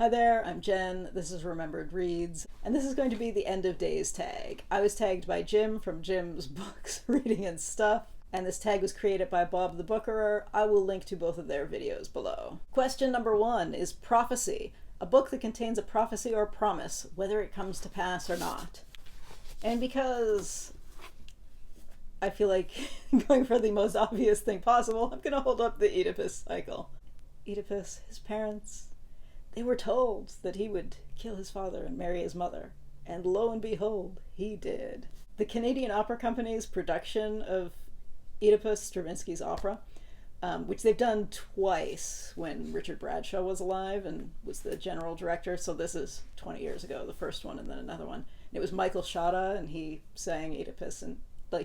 Hi there, I'm Jen, this is Remembered Reads, and this is going to be the end of days tag. I was tagged by Jim from Jim's Books, Reading and Stuff, and this tag was created by Bob the Bookerer. I will link to both of their videos below. Question number 1 is prophecy, a book that contains a prophecy or promise, whether it comes to pass or not. And because I feel like going for the most obvious thing possible, I'm going to hold up the Oedipus Cycle. Oedipus, his parents, they were told that he would kill his father and marry his mother, and lo and behold, he did. The Canadian Opera Company's production of Oedipus, Stravinsky's opera, which they've done twice when Richard Bradshaw was alive and was the general director, so this is 20 years ago, the first one and then another one. And it was Michael Shada, and he sang Oedipus and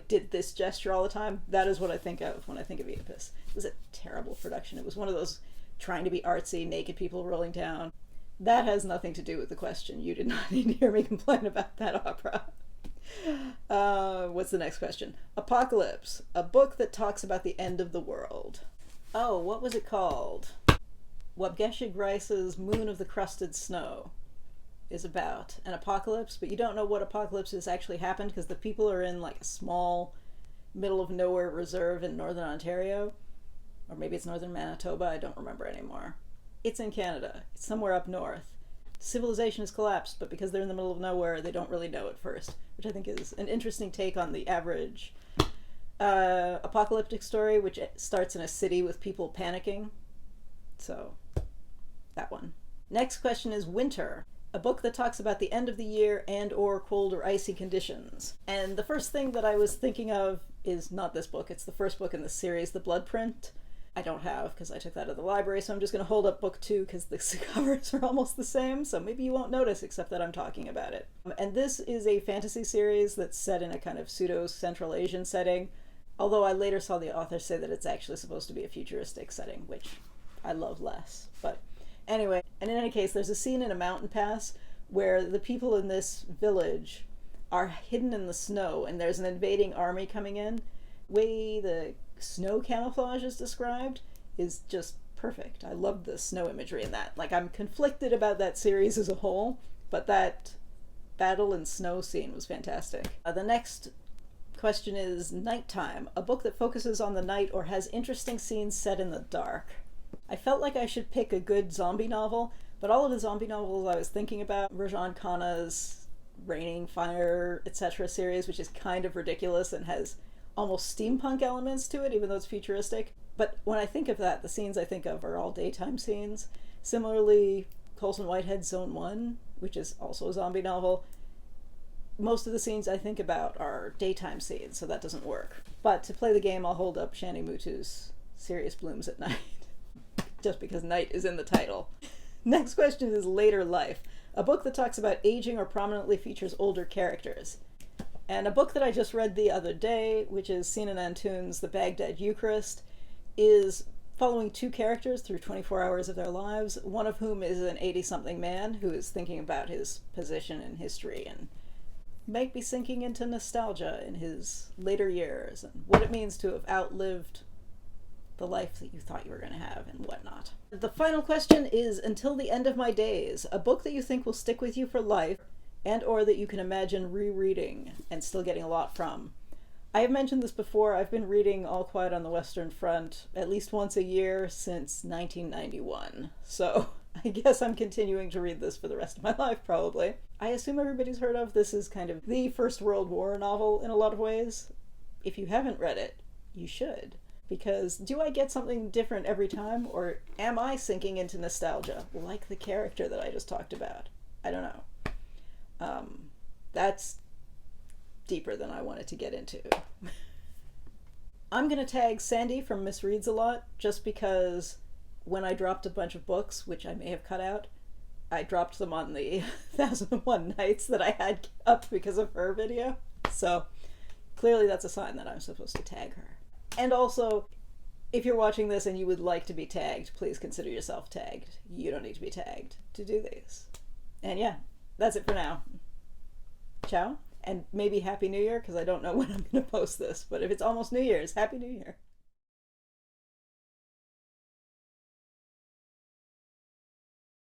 did this gesture all the time. That is what I think of when I think of Oedipus. It was a terrible production. It was one of those trying to be artsy, naked people rolling down. That has nothing to do with the question. You did not need to hear me complain about that opera. What's the next question? Apocalypse, a book that talks about the end of the world. Oh, what was it called? Waubgeshig Rice's Moon of the Crusted Snow is about an apocalypse, but you don't know what apocalypse has actually happened because the people are in like a small middle of nowhere reserve in northern Ontario. Or maybe it's northern Manitoba, I don't remember anymore. It's in Canada. It's somewhere up north. Civilization has collapsed, but because they're in the middle of nowhere, they don't really know at first, which I think is an interesting take on the average apocalyptic story, which starts in a city with people panicking. So, that one. Next question is winter, a book that talks about the end of the year and or cold or icy conditions. And the first thing that I was thinking of is not this book, it's the first book in the series, The Blood Print. I don't have, because I took that out of the library, so I'm just going to hold up book 2 because the covers are almost the same, so maybe you won't notice except that I'm talking about it. And this is a fantasy series that's set in a kind of pseudo-Central Asian setting, although I later saw the author say that it's actually supposed to be a futuristic setting, which I love less. But anyway, and in any case, there's a scene in a mountain pass where the people in this village are hidden in the snow, and there's an invading army coming in. Way the snow camouflage is described is just perfect. I love the snow imagery in that. Like, I'm conflicted about that series as a whole, but that battle and snow scene was fantastic. The next question is Nighttime, a book that focuses on the night or has interesting scenes set in the dark. I felt like I should pick a good zombie novel, but all of the zombie novels I was thinking about, Rajan Khanna's Raining Fire, etc. series, which is kind of ridiculous and has almost steampunk elements to it, even though it's futuristic. But when I think of that, the scenes I think of are all daytime scenes. Similarly, Colson Whitehead's Zone 1, which is also a zombie novel, most of the scenes I think about are daytime scenes, so that doesn't work. But to play the game, I'll hold up Shani Mutu's Serious Blooms at Night, just because night is in the title. Next question is Later Life, a book that talks about aging or prominently features older characters. And a book that I just read the other day, which is Sinan Antoon's The Baghdad Eucharist, is following 2 characters through 24 hours of their lives, one of whom is an 80-something man who is thinking about his position in history and might be sinking into nostalgia in his later years and what it means to have outlived the life that you thought you were going to have and whatnot. The final question is Until the End of My Days, a book that you think will stick with you for life and or that you can imagine rereading and still getting a lot from. I have mentioned this before, I've been reading All Quiet on the Western Front at least once a year since 1991, so I guess I'm continuing to read this for the rest of my life, probably. I assume everybody's heard of this is kind of the First World War novel in a lot of ways. If you haven't read it, you should. Because do I get something different every time, or am I sinking into nostalgia, like the character that I just talked about? I don't know. That's deeper than I wanted to get into. I'm gonna tag Sandy from Misreads a Lot, just because when I dropped a bunch of books, which I may have cut out, I dropped them on the 1001 Nights that I had up because of her video. So clearly that's a sign that I'm supposed to tag her. And also, if you're watching this and you would like to be tagged, please consider yourself tagged. You don't need to be tagged to do these. And yeah, that's it for now. Ciao, and maybe Happy New Year, because I don't know when I'm going to post this, but if it's almost New Year's, Happy New Year.